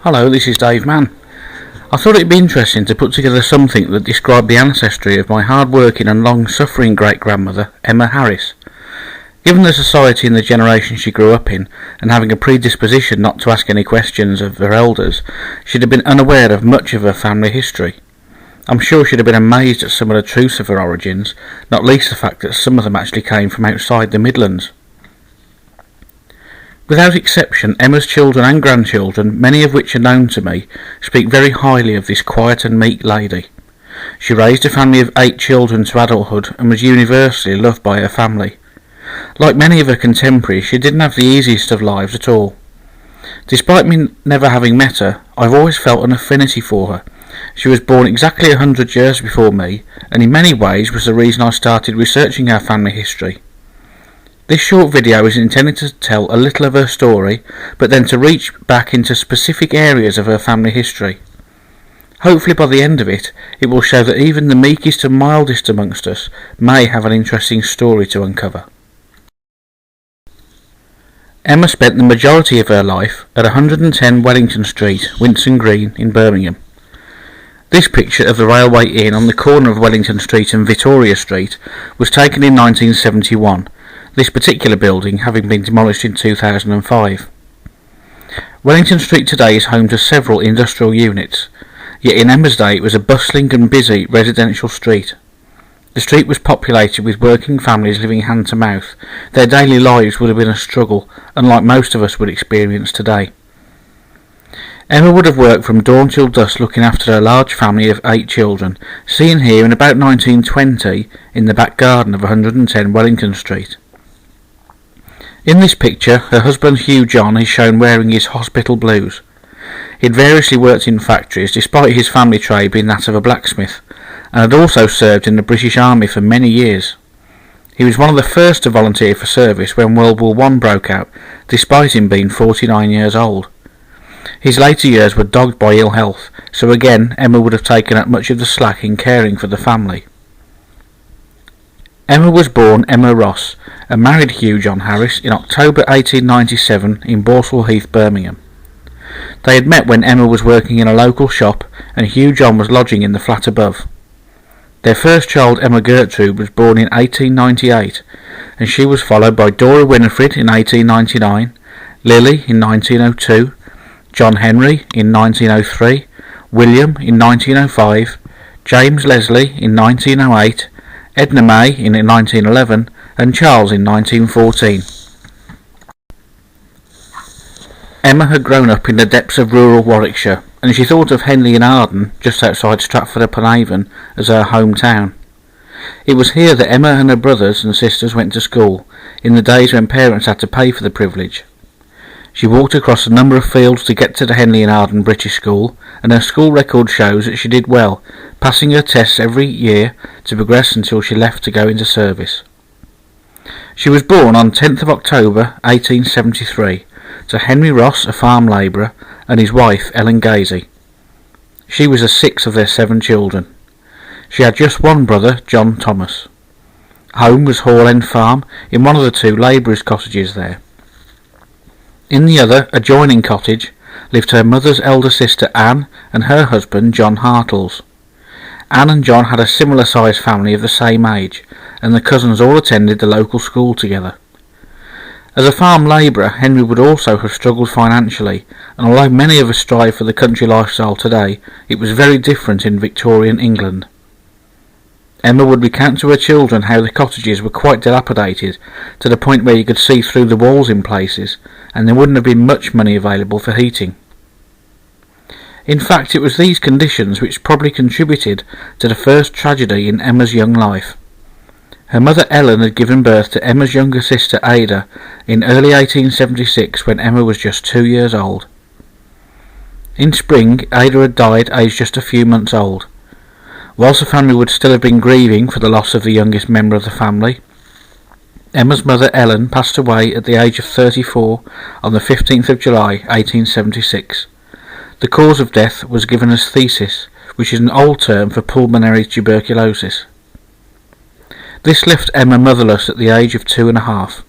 Hello, this is Dave Mann. I thought it'd be interesting to put together something that described the ancestry of my hard-working and long-suffering great-grandmother, Emma Harris. Given the society and the generation she grew up in, and having a predisposition not to ask any questions of her elders, she'd have been unaware of much of her family history. I'm sure she'd have been amazed at some of the truths of her origins, not least the fact that some of them actually came from outside the Midlands. Without exception, Emma's children and grandchildren, many of which are known to me, speak very highly of this quiet and meek lady. She raised a family of 8 children to adulthood and was universally loved by her family. Like many of her contemporaries, she didn't have the easiest of lives at all. Despite me never having met her, I've always felt an affinity for her. She was born exactly 100 years before me, and in many ways was the reason I started researching our family history. This short video is intended to tell a little of her story, but then to reach back into specific areas of her family history. Hopefully by the end of it, it will show that even the meekest and mildest amongst us may have an interesting story to uncover. Emma spent the majority of her life at 110 Wellington Street, Winson Green in Birmingham. This picture of the Railway Inn on the corner of Wellington Street and Victoria Street was taken in 1971. This particular building having been demolished in 2005. Wellington Street today is home to several industrial units, yet in Emma's day it was a bustling and busy residential street. The street was populated with working families living hand to mouth. Their daily lives would have been a struggle, unlike most of us would experience today. Emma would have worked from dawn till dusk looking after her large family of 8 children, seen here in about 1920 in the back garden of 110 Wellington Street. In this picture, her husband Hugh John is shown wearing his hospital blues. He had variously worked in factories, despite his family trade being that of a blacksmith, and had also served in the British Army for many years. He was one of the first to volunteer for service when World War I broke out, despite him being 49 years old. His later years were dogged by ill health, so again Emma would have taken up much of the slack in caring for the family. Emma was born Emma Ross and married Hugh John Harris in October 1897 in Borsall Heath, Birmingham. They had met when Emma was working in a local shop and Hugh John was lodging in the flat above. Their first child, Emma Gertrude, was born in 1898, and she was followed by Dora Winifred in 1899, Lily in 1902, John Henry in 1903, William in 1905, James Leslie in 1908, Edna May in 1911 and Charles in 1914. Emma had grown up in the depths of rural Warwickshire, and she thought of Henley in Arden, just outside Stratford-upon-Avon, as her hometown. It was here that Emma and her brothers and sisters went to school, in the days when parents had to pay for the privilege. She walked across a number of fields to get to the Henley in Arden British School, and her school record shows that she did well, passing her tests every year to progress until she left to go into service. She was born on 10th of October 1873 to Henry Ross, a farm labourer, and his wife Ellen Gazy. She was the 6th of their 7 children. She had just one brother, John Thomas. Home was Hall End Farm, in one of the 2 labourers' cottages there. In the other, adjoining cottage, lived her mother's elder sister Anne and her husband John Hartles. Anne and John had a similar sized family of the same age, and the cousins all attended the local school together. As a farm labourer, Henry would also have struggled financially, and although many of us strive for the country lifestyle today, it was very different in Victorian England. Emma would recount to her children how the cottages were quite dilapidated, to the point where you could see through the walls in places, and there wouldn't have been much money available for heating. In fact, it was these conditions which probably contributed to the first tragedy in Emma's young life. Her mother Ellen had given birth to Emma's younger sister Ada in early 1876 when Emma was just 2 years old. In spring, Ada had died aged just a few months old. Whilst the family would still have been grieving for the loss of the youngest member of the family, Emma's mother Ellen passed away at the age of 34 on the 15th of July 1876. The cause of death was given as phthisis, which is an old term for pulmonary tuberculosis. This left Emma motherless at the age of 2.5.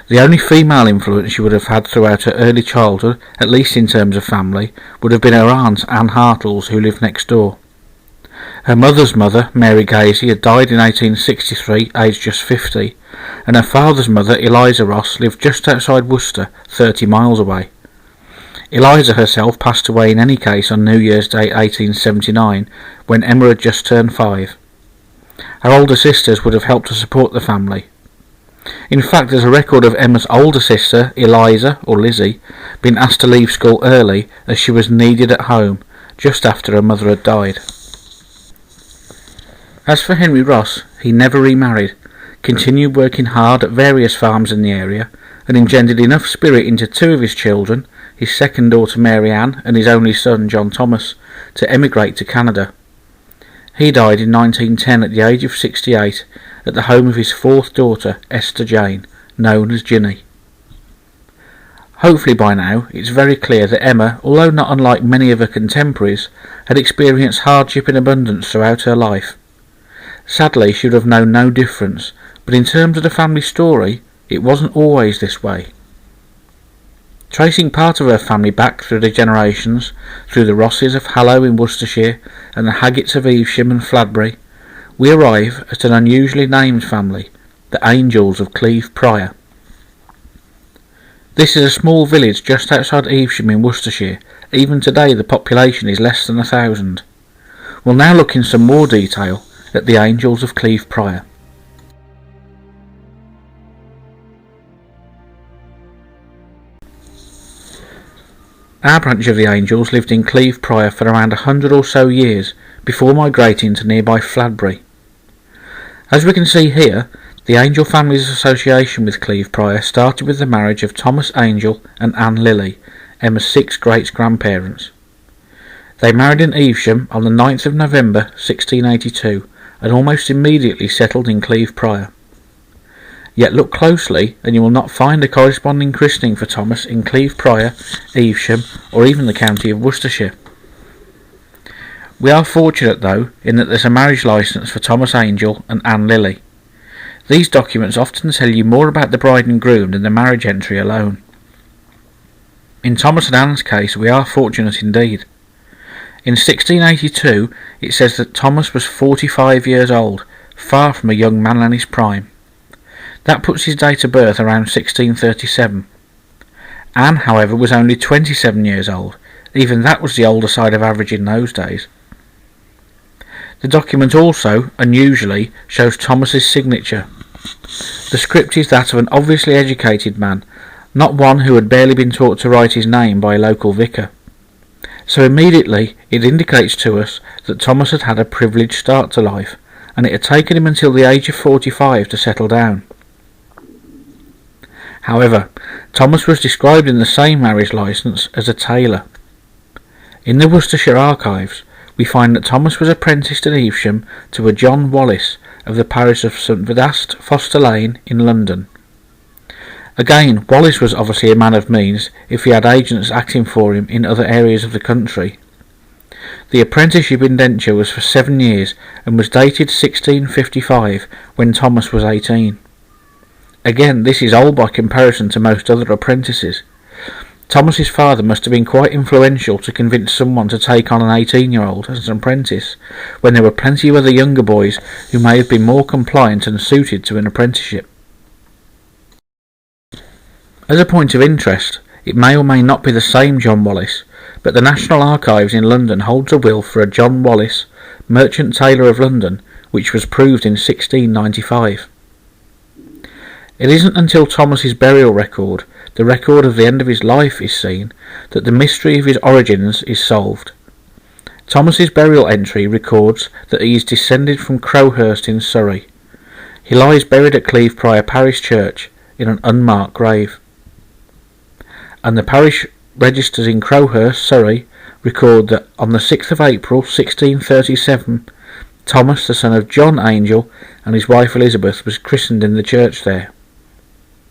The only female influence she would have had throughout her early childhood, at least in terms of family, would have been her aunt Anne Hartles, who lived next door. Her mother's mother, Mary Gazy, had died in 1863, aged just 50, and her father's mother, Eliza Ross, lived just outside Worcester, 30 miles away. Eliza herself passed away in any case on New Year's Day 1879, when Emma had just turned 5. Her older sisters would have helped to support the family. In fact, there's a record of Emma's older sister, Eliza, or Lizzie, being asked to leave school early as she was needed at home, just after her mother had died. As for Henry Ross, he never remarried, continued working hard at various farms in the area, and engendered enough spirit into 2 of his children, his second daughter Mary Ann and his only son John Thomas, to emigrate to Canada. He died in 1910 at the age of 68 at the home of his 4th daughter, Esther Jane, known as Ginny. Hopefully by now it's very clear that Emma, although not unlike many of her contemporaries, had experienced hardship in abundance throughout her life. Sadly, she would have known no difference, but in terms of the family story, it wasn't always this way. Tracing part of her family back through the generations, through the Rosses of Hallow in Worcestershire and the Haggets of Evesham and Fladbury, we arrive at an unusually named family, the Angells of Cleve Prior. This is a small village just outside Evesham in Worcestershire. Even today the population is less than 1,000. We'll now look in some more detail at the Angells of Cleve Prior. Our branch of the Angells lived in Cleve Prior for around 100 or so years before migrating to nearby Fladbury. As we can see here, the Angell family's association with Cleve Prior started with the marriage of Thomas Angell and Anne Lilly, Emma's 6 great-grandparents. They married in Evesham on the 9th of November 1682 and almost immediately settled in Cleve Prior. Yet look closely and you will not find a corresponding christening for Thomas in Cleve Prior, Evesham or even the county of Worcestershire. We are fortunate though in that there's a marriage licence for Thomas Angell and Anne Lilly. These documents often tell you more about the bride and groom than the marriage entry alone. In Thomas and Anne's case we are fortunate indeed. In 1682 it says that Thomas was 45 years old, far from a young man in his prime. That puts his date of birth around 1637. Anne, however, was only 27 years old. Even that was the older side of average in those days. The document also, unusually, shows Thomas's signature. The script is that of an obviously educated man, not one who had barely been taught to write his name by a local vicar. So immediately it indicates to us that Thomas had had a privileged start to life, and it had taken him until the age of 45 to settle down. However, Thomas was described in the same marriage licence as a tailor. In the Worcestershire archives, we find that Thomas was apprenticed at Evesham to a John Wallis of the parish of St Vedast, Foster Lane in London. Again, Wallis was obviously a man of means if he had agents acting for him in other areas of the country. The apprenticeship indenture was for 7 years and was dated 1655 when Thomas was 18. Again, this is old by comparison to most other apprentices. Thomas's father must have been quite influential to convince someone to take on an 18-year-old as an apprentice, when there were plenty of other younger boys who may have been more compliant and suited to an apprenticeship. As a point of interest, it may or may not be the same John Wallis, but the National Archives in London holds a will for a John Wallis, merchant tailor of London, which was proved in 1695. It isn't until Thomas's burial record, the record of the end of his life, is seen, that the mystery of his origins is solved. Thomas's burial entry records that he is descended from Crowhurst in Surrey. He lies buried at Cleve Prior Parish Church in an unmarked grave. And the parish registers in Crowhurst, Surrey, record that on the 6th of April 1637, Thomas, the son of John Angell, and his wife Elizabeth was christened in the church there.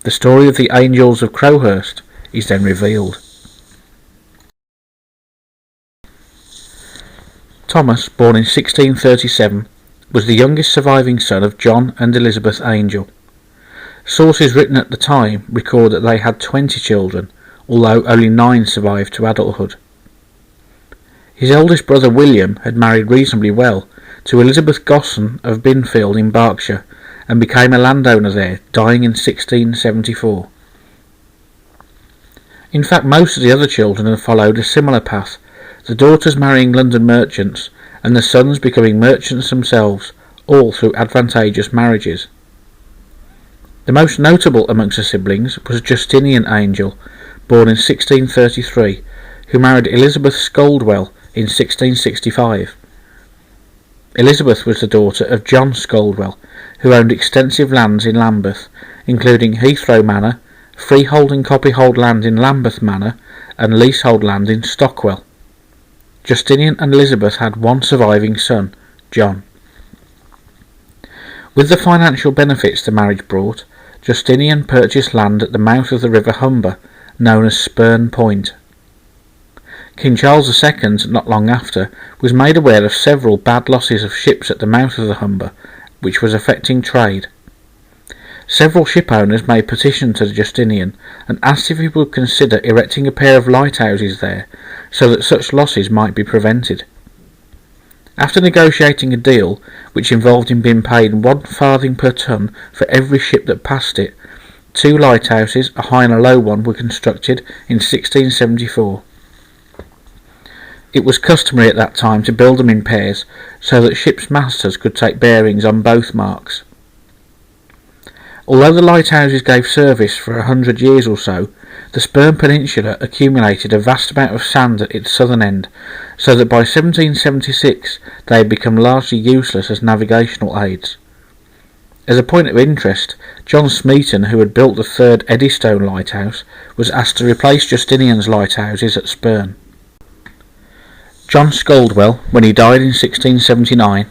The story of the Angells of Crowhurst is then revealed. Thomas, born in 1637, was the youngest surviving son of John and Elizabeth Angell. Sources written at the time record that they had 20 children, although only 9 survived to adulthood. His eldest brother William had married reasonably well to Elizabeth Gosson of Binfield in Berkshire and became a landowner there, dying in 1674. In fact, most of the other children had followed a similar path, the daughters marrying London merchants and the sons becoming merchants themselves, all through advantageous marriages. The most notable amongst the siblings was Justinian Angell, born in 1633, who married Elizabeth Scoldwell in 1665. Elizabeth was the daughter of John Scoldwell, who owned extensive lands in Lambeth, including Heathrow Manor, freehold and copyhold land in Lambeth Manor, and leasehold land in Stockwell. Justinian and Elizabeth had one surviving son, John. With the financial benefits the marriage brought, Justinian purchased land at the mouth of the River Humber, known as Spurn Point. King Charles II, not long after, was made aware of several bad losses of ships at the mouth of the Humber, which was affecting trade. Several shipowners made petition to Justinian and asked if he would consider erecting a pair of lighthouses there, so that such losses might be prevented. After negotiating a deal, which involved him being paid 1 farthing per ton for every ship that passed it, 2 lighthouses, a high and a low one, were constructed in 1674. It was customary at that time to build them in pairs, so that ships' masters could take bearings on both marks. Although the lighthouses gave service for 100 years or so, the Spurn Peninsula accumulated a vast amount of sand at its southern end, so that by 1776 they had become largely useless as navigational aids. As a point of interest, John Smeaton, who had built the third Eddystone lighthouse, was asked to replace Justinian's lighthouses at Spurn. John Scoldwell, when he died in 1679,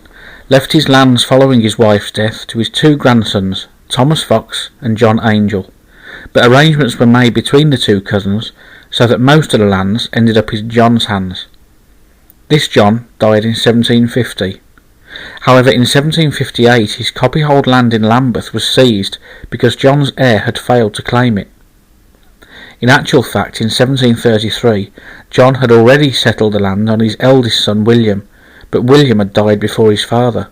left his lands following his wife's death to his 2 grandsons, Thomas Fox and John Angell, but arrangements were made between the 2 cousins so that most of the lands ended up in John's hands. This John died in 1750. However, in 1758 his copyhold land in Lambeth was seized because John's heir had failed to claim it. In actual fact, in 1733, John had already settled the land on his eldest son William, but William had died before his father.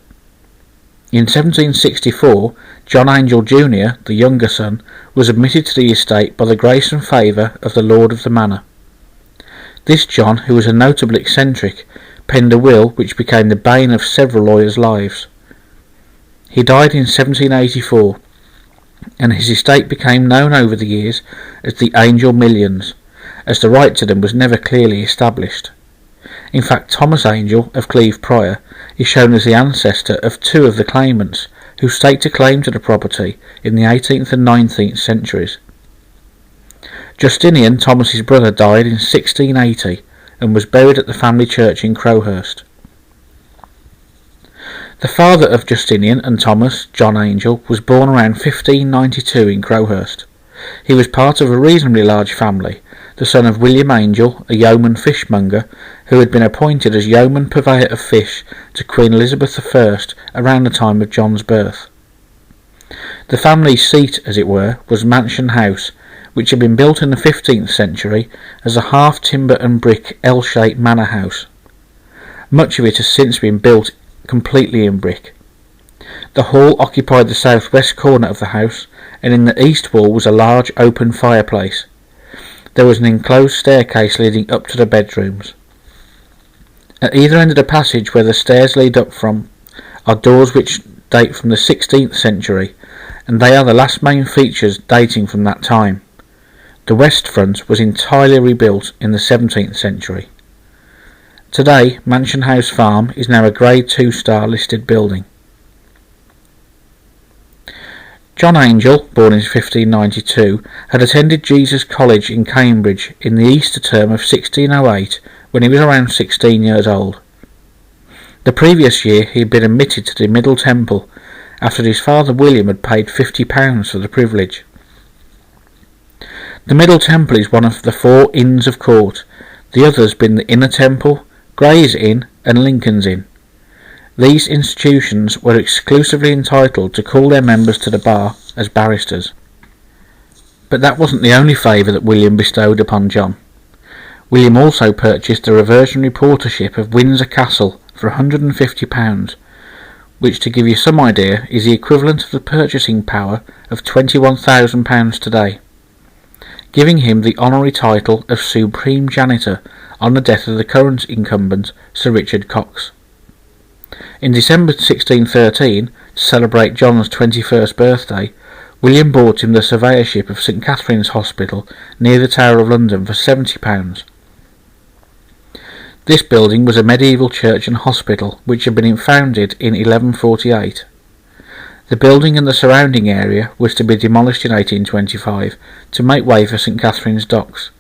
In 1764, John Angell Jr., the younger son, was admitted to the estate by the grace and favour of the lord of the manor. This John, who was a notable eccentric, penned a will which became the bane of several lawyers' lives. He died in 1784, and his estate became known over the years as the Angell Millions, as the right to them was never clearly established. In fact, Thomas Angell of Cleve Prior is shown as the ancestor of 2 of the claimants who staked a claim to the property in the 18th and 19th centuries. Justinian, Thomas's brother, died in 1680 and was buried at the family church in Crowhurst. The father of Justinian and Thomas, John Angell, was born around 1592 in Crowhurst. He was part of a reasonably large family, the son of William Angell, a yeoman fishmonger, who had been appointed as yeoman purveyor of fish to Queen Elizabeth I around the time of John's birth. The family's seat, as it were, was Mansion House, which had been built in the 15th century as a half-timber and brick L-shaped manor house. Much of it has since been built completely in brick. The hall occupied the southwest corner of the house, and in the east wall was a large open fireplace. There was an enclosed staircase leading up to the bedrooms. At either end of the passage where the stairs lead up from are doors which date from the 16th century, and they are the last main features dating from that time. The west front was entirely rebuilt in the 17th century. Today, Mansion House Farm is now a Grade 2-star listed building. John Angell, born in 1592, had attended Jesus College in Cambridge in the Easter term of 1608 when he was around 16 years old. The previous year he had been admitted to the Middle Temple after his father William had paid £50 for the privilege. The Middle Temple is one of the 4 Inns of Court, the others being the Inner Temple, Gray's Inn and Lincoln's Inn. These institutions were exclusively entitled to call their members to the bar as barristers. But that wasn't the only favour that William bestowed upon John. William also purchased the reversionary portership of Windsor Castle for £150, which, to give you some idea, is the equivalent of the purchasing power of £21,000 today, giving him the honorary title of Supreme Janitor on the death of the current incumbent, Sir Richard Cox. In December 1613, to celebrate John's 21st birthday, William bought him the surveyorship of St Catherine's Hospital near the Tower of London for £70. This building was a medieval church and hospital which had been founded in 1148. The building and the surrounding area was to be demolished in 1825 to make way for St Catherine's Docks.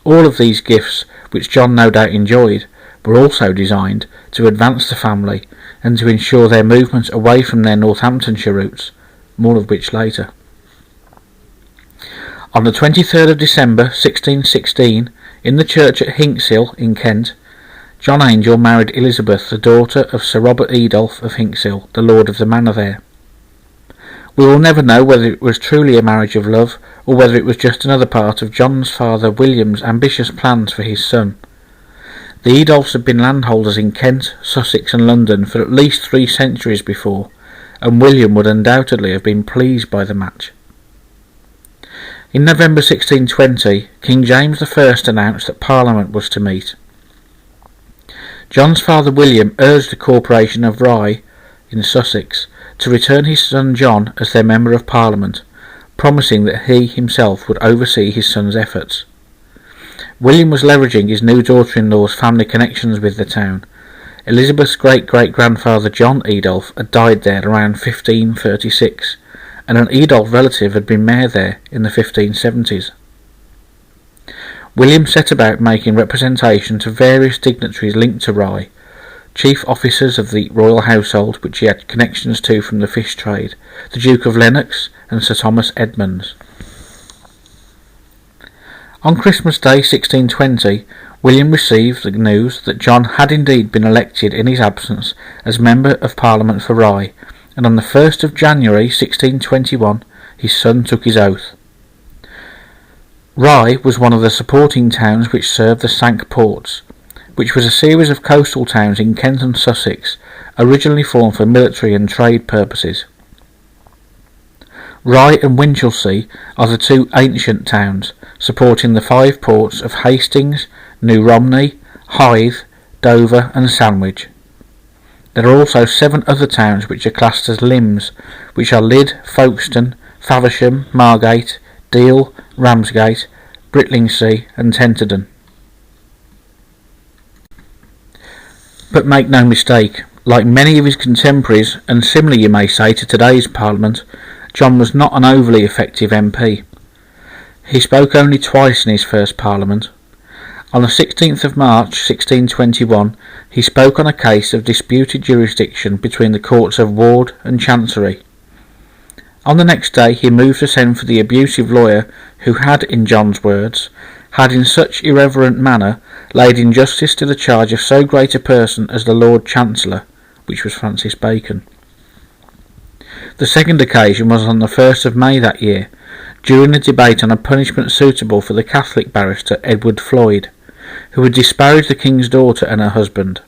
All of these gifts, which John no doubt enjoyed, were also designed to advance the family and to ensure their movement away from their Northamptonshire roots, more of which later. On the 23rd of December 1616, in the church at Hinkshill in Kent, John Angell married Elizabeth, the daughter of Sir Robert Edolphe of Hinkshill, the lord of the manor there. We will never know whether it was truly a marriage of love, or whether it was just another part of John's father William's ambitious plans for his son. The Edolphs had been landholders in Kent, Sussex and London for at least 3 centuries before, and William would undoubtedly have been pleased by the match. In November 1620, King James I announced that Parliament was to meet. John's father William urged the Corporation of Rye in Sussex to return his son John as their Member of Parliament, promising that he himself would oversee his son's efforts. William was leveraging his new daughter-in-law's family connections with the town. Elizabeth's great-great-grandfather John Edolphe had died there around 1536, and an Edolphe relative had been mayor there in the 1570s. William set about making representation to various dignitaries linked to Rye, chief officers of the royal household which he had connections to from the fish trade, the Duke of Lennox and Sir Thomas Edmunds. On Christmas Day 1620, William received the news that John had indeed been elected in his absence as Member of Parliament for Rye, and on the 1st of January 1621 his son took his oath. Rye was one of the supporting towns which served the Cinque Ports, which was a series of coastal towns in Kent and Sussex, originally formed for military and trade purposes. Rye and Winchelsea are the 2 ancient towns, supporting the 5 ports of Hastings, New Romney, Hythe, Dover and Sandwich. There are also 7 other towns which are classed as limbs, which are Lydd, Folkestone, Faversham, Margate, Deal, Ramsgate, Britlingsea and Tenterden. But make no mistake, like many of his contemporaries, and similar you may say to today's Parliament, John was not an overly effective MP. He spoke only twice in his first Parliament. On the 16th of March 1621 he spoke on a case of disputed jurisdiction between the courts of Ward and Chancery. On the next day he moved to send for the abusive lawyer who had, in John's words, had in such irreverent manner laid injustice to the charge of so great a person as the Lord Chancellor, which was Francis Bacon. The second occasion was on the 1st of May that year, during a debate on a punishment suitable for the Catholic barrister Edward Floyd, who had disparaged the King's daughter and her husband.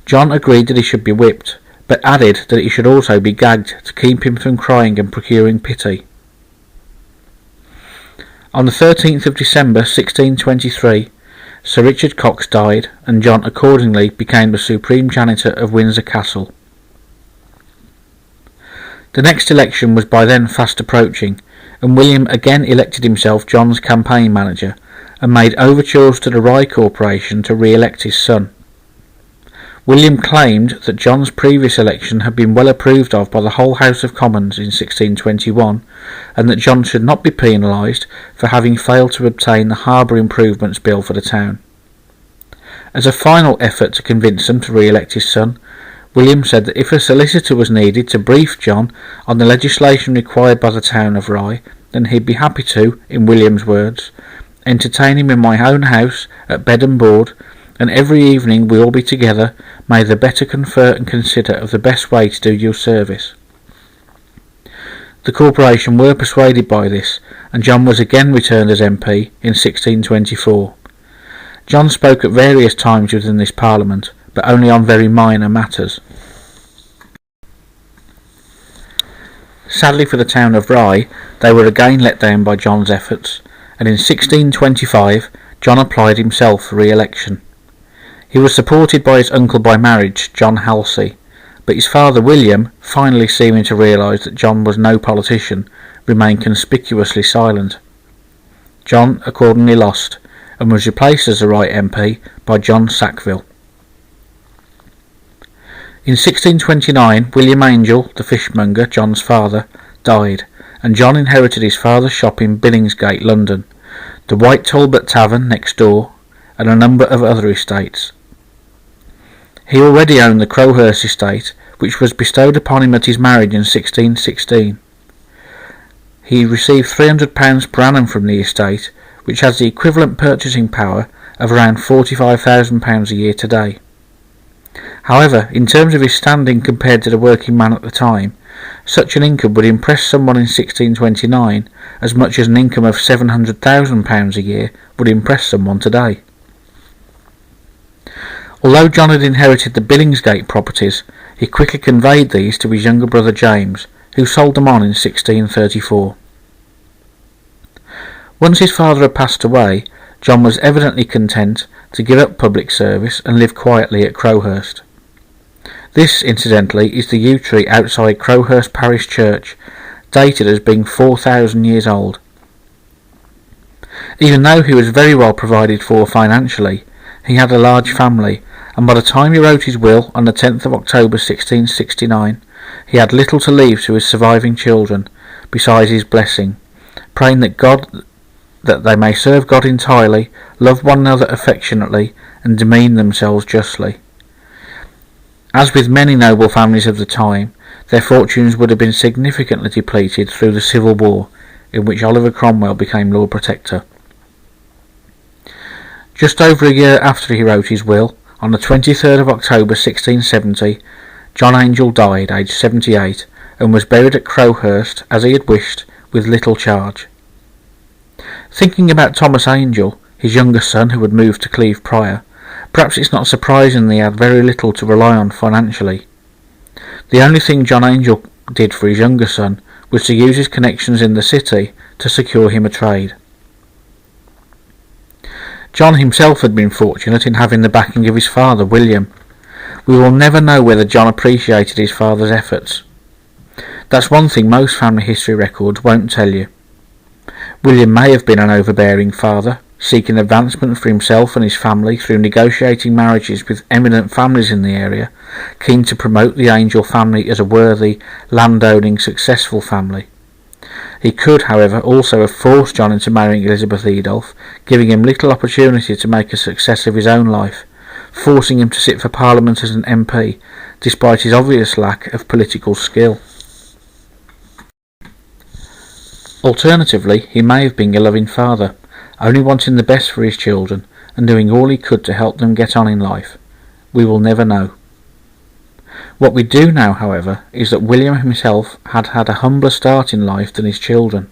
John agreed that he should be whipped, but added that he should also be gagged to keep him from crying and procuring pity. On the 13th of December 1623, Sir Richard Cox died, and John accordingly became the Supreme Janitor of Windsor Castle. The next election was by then fast approaching, and William again elected himself John's campaign manager, and made overtures to the Rye Corporation to re-elect his son. William claimed that John's previous election had been well approved of by the whole House of Commons in 1621, and that John should not be penalised for having failed to obtain the Harbour Improvements Bill for the town. As a final effort to convince them to re-elect his son, William said that if a solicitor was needed to brief John on the legislation required by the town of Rye, then he'd be happy to, in William's words, entertain him in my own house at bed and board, and every evening we all be together, may the better confer and consider of the best way to do you service. The corporation were persuaded by this, and John was again returned as MP in 1624. John spoke at various times within this Parliament, but only on very minor matters. Sadly for the town of Rye, they were again let down by John's efforts, and in 1625 John applied himself for re-election. He was supported by his uncle by marriage, John Halsey, but his father William, finally seeming to realise that John was no politician, remained conspicuously silent. John accordingly lost, and was replaced as the Rye MP by John Sackville. In 1629 William Angell, the fishmonger, John's father, died, and John inherited his father's shop in Billingsgate, London, the White Talbot Tavern next door, and a number of other estates. He already owned the Crowhurst estate, which was bestowed upon him at his marriage in 1616. He received £300 per annum from the estate, which has the equivalent purchasing power of around £45,000 a year today. However, in terms of his standing compared to the working man at the time, such an income would impress someone in 1629 as much as an income of £700,000 a year would impress someone today. Although John had inherited the Billingsgate properties, he quickly conveyed these to his younger brother James, who sold them on in 1634. Once his father had passed away, John was evidently content to give up public service and live quietly at Crowhurst. This, incidentally, is the yew tree outside Crowhurst Parish Church, dated as being 4,000 years old. Even though he was very well provided for financially, he had a large family, and by the time he wrote his will on the 10th of October 1669, he had little to leave to his surviving children, besides his blessing, praying that they may serve God entirely, love one another affectionately, and demean themselves justly. As with many noble families of the time, their fortunes would have been significantly depleted through the Civil War, in which Oliver Cromwell became Lord Protector. Just over a year after he wrote his will, on the 23rd of October 1670, John Angell died, aged 78, and was buried at Crowhurst, as he had wished, with little charge. Thinking about Thomas Angell, his younger son who had moved to Cleve Prior, perhaps it's not surprising that he had very little to rely on financially. The only thing John Angell did for his younger son was to use his connections in the city to secure him a trade. John himself had been fortunate in having the backing of his father, William. We will never know whether John appreciated his father's efforts. That's one thing most family history records won't tell you. William may have been an overbearing father, seeking advancement for himself and his family through negotiating marriages with eminent families in the area, keen to promote the Angell family as a worthy, landowning, successful family. He could, however, also have forced John into marrying Elizabeth Edolphe, giving him little opportunity to make a success of his own life, forcing him to sit for Parliament as an MP, despite his obvious lack of political skill. Alternatively, he may have been a loving father, only wanting the best for his children, and doing all he could to help them get on in life. We will never know. What we do know, however, is that William himself had had a humbler start in life than his children.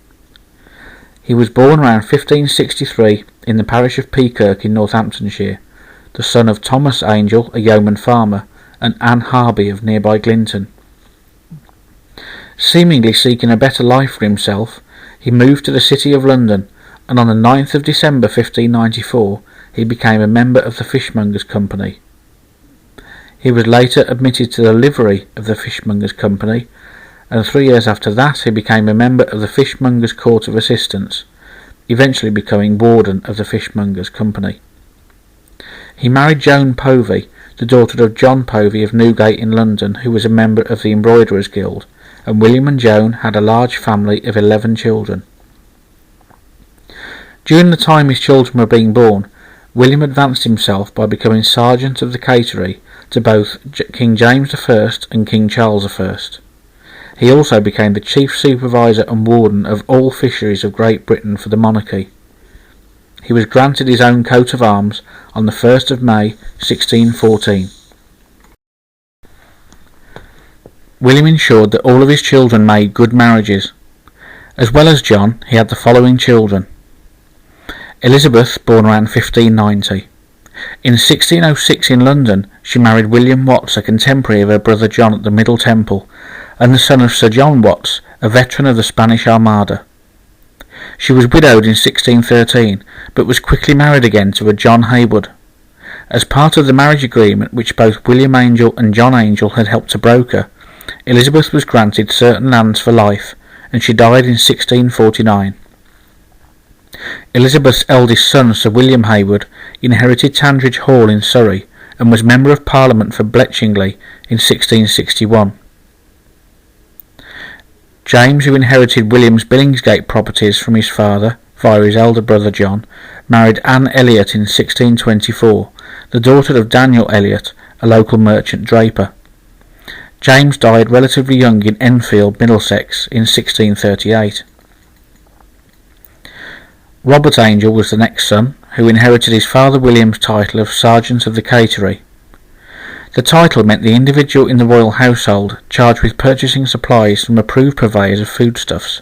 He was born around 1563 in the parish of Peakirk in Northamptonshire, the son of Thomas Angell, a yeoman farmer, and Anne Harby of nearby Glinton. Seemingly seeking a better life for himself, he moved to the City of London, and on the 9th of December 1594 he became a member of the Fishmongers' Company. He was later admitted to the livery of the Fishmongers' Company, and 3 years after that he became a member of the Fishmongers' Court of Assistants, eventually becoming Warden of the Fishmongers' Company. He married Joan Povey, the daughter of John Povey of Newgate in London, who was a member of the Embroiderers' Guild, and William and Joan had a large family of 11 children. During the time his children were being born, William advanced himself by becoming Sergeant of the Catery to both King James I and King Charles I. He also became the Chief Supervisor and Warden of all fisheries of Great Britain for the monarchy. He was granted his own coat of arms on the 1st of May 1614. William ensured that all of his children made good marriages. As well as John, he had the following children. Elizabeth, born around 1590. In 1606 in London, she married William Watts, a contemporary of her brother John at the Middle Temple, and the son of Sir John Watts, a veteran of the Spanish Armada. She was widowed in 1613, but was quickly married again to a John Haywood. As part of the marriage agreement which both William Angell and John Angell had helped to broker, Elizabeth was granted certain lands for life, and she died in 1649. Elizabeth's eldest son, Sir William Haywood, inherited Tandridge Hall in Surrey and was Member of Parliament for Bletchingley in 1661. James, who inherited William's Billingsgate properties from his father via his elder brother John, married Anne Elliot in 1624, the daughter of Daniel Elliot, a local merchant draper. James died relatively young in Enfield, Middlesex, in 1638. Robert Angell was the next son, who inherited his father William's title of Sergeant of the Catery. The title meant the individual in the royal household charged with purchasing supplies from approved purveyors of foodstuffs.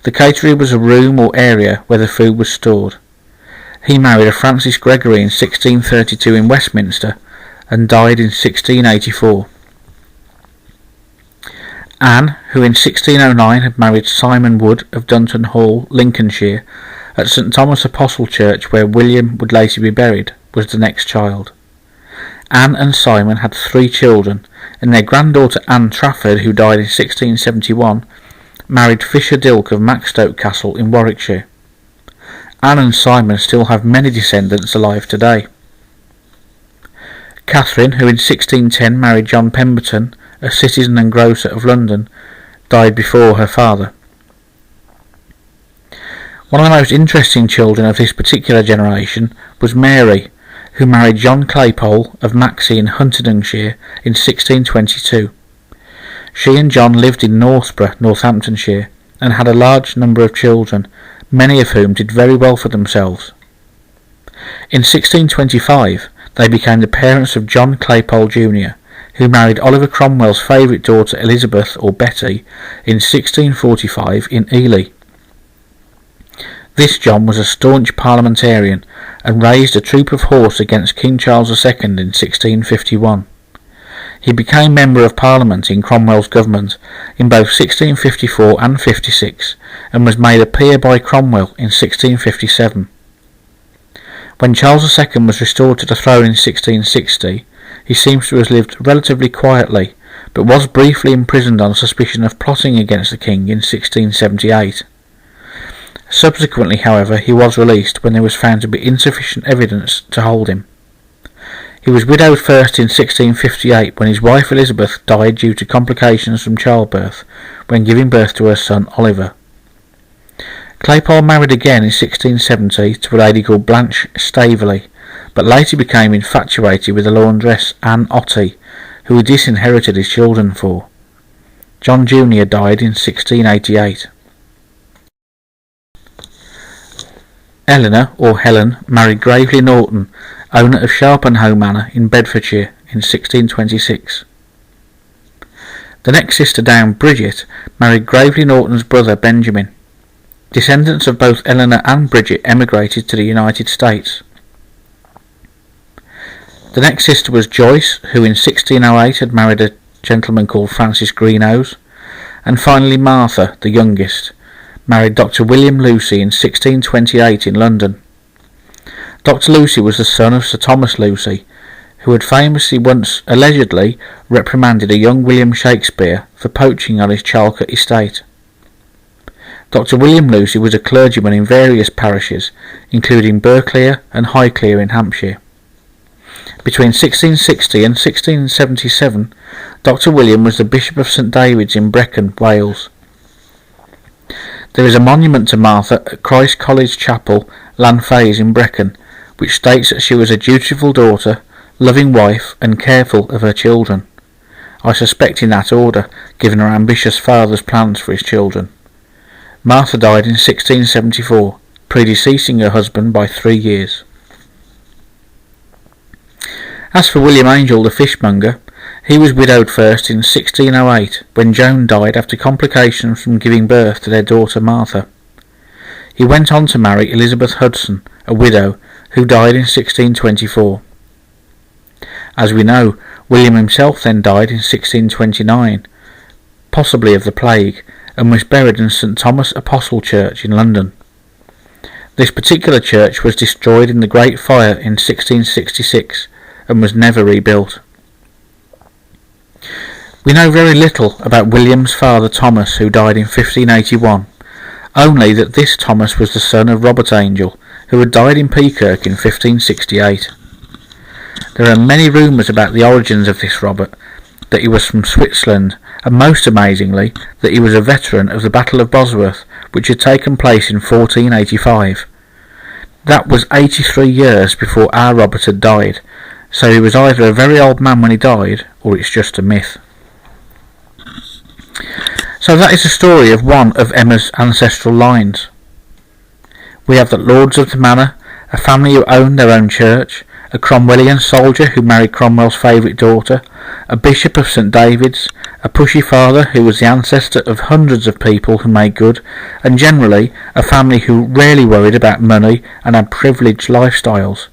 The catery was a room or area where the food was stored. He married a Frances Gregory in 1632 in Westminster and died in 1684. Anne, who in 1609 had married Simon Wood of Dunton Hall, Lincolnshire, at St Thomas Apostle Church where William would later be buried, was the next child. Anne and Simon had 3 children, and their granddaughter Anne Trafford, who died in 1671, married Fisher Dilke of Maxstoke Castle in Warwickshire. Anne and Simon still have many descendants alive today. Catherine, who in 1610 married John Pemberton, a citizen and grocer of London, died before her father. One of the most interesting children of this particular generation was Mary, who married John Claypole of Maxey in Huntingdonshire in 1622. She and John lived in Northborough, Northamptonshire, and had a large number of children, many of whom did very well for themselves. In 1625 they became the parents of John Claypole Jr., who married Oliver Cromwell's favourite daughter Elizabeth, or Betty, in 1645 in Ely. This John was a staunch parliamentarian and raised a troop of horse against King Charles II in 1651. He became Member of Parliament in Cromwell's government in both 1654 and 56 and was made a peer by Cromwell in 1657. When Charles II was restored to the throne in 1660, he seems to have lived relatively quietly, but was briefly imprisoned on suspicion of plotting against the king in 1678. Subsequently, however, he was released when there was found to be insufficient evidence to hold him. He was widowed first in 1658 when his wife Elizabeth died due to complications from childbirth when giving birth to her son Oliver. Claypole married again in 1670 to a lady called Blanche Staveley, but later became infatuated with the laundress Anne Ottey, who he disinherited his children for. John Jr. died in 1688. Eleanor, or Helen, married Gravely Norton, owner of Sharpenhoe Manor in Bedfordshire, in 1626. The next sister down, Bridget, married Gravely Norton's brother Benjamin. Descendants of both Eleanor and Bridget emigrated to the United States. The next sister was Joyce, who in 1608 had married a gentleman called Francis Greenose, and finally Martha, the youngest, married Dr. William Lucy in 1628 in London. Dr. Lucy was the son of Sir Thomas Lucy, who had famously once allegedly reprimanded a young William Shakespeare for poaching on his Charlcote estate. Dr. William Lucy was a clergyman in various parishes, including Burghclere and Highclere in Hampshire. Between 1660 and 1677, Dr. William was the Bishop of St David's in Brecon, Wales. There is a monument to Martha at Christ College Chapel, Lanfays in Brecon, which states that she was a dutiful daughter, loving wife, and careful of her children. I suspect in that order, given her ambitious father's plans for his children. Martha died in 1674, predeceasing her husband by 3 years. As for William Angell the fishmonger, he was widowed first in 1608, when Joan died after complications from giving birth to their daughter Martha. He went on to marry Elizabeth Hudson, a widow, who died in 1624. As we know, William himself then died in 1629, possibly of the plague, and was buried in St Thomas Apostle Church in London. This particular church was destroyed in the Great Fire in 1666 and was never rebuilt. We know very little about William's father Thomas, who died in 1581, only that this Thomas was the son of Robert Angell, who had died in Peakirk in 1568. There are many rumours about the origins of this Robert, that he was from Switzerland, and most amazingly that he was a veteran of the Battle of Bosworth, which had taken place in 1485. That was 83 years before our Robert had died, so he was either a very old man when he died, or it's just a myth. So that is the story of one of Emma's ancestral lines. We have the lords of the manor, a family who owned their own church, a Cromwellian soldier who married Cromwell's favourite daughter, a bishop of St David's, a pushy father who was the ancestor of hundreds of people who made good, and generally a family who rarely worried about money and had privileged lifestyles.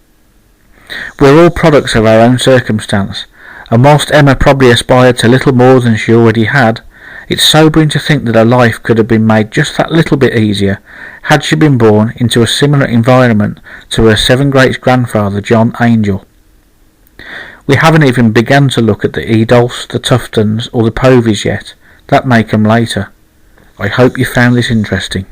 We're all products of our own circumstance, and whilst Emma probably aspired to little more than she already had, it's sobering to think that her life could have been made just that little bit easier had she been born into a similar environment to her seven great-grandfather John Angell. We haven't even begun to look at the Edolphs, the Tuftons or the Poveys yet. That may come later. I hope you found this interesting.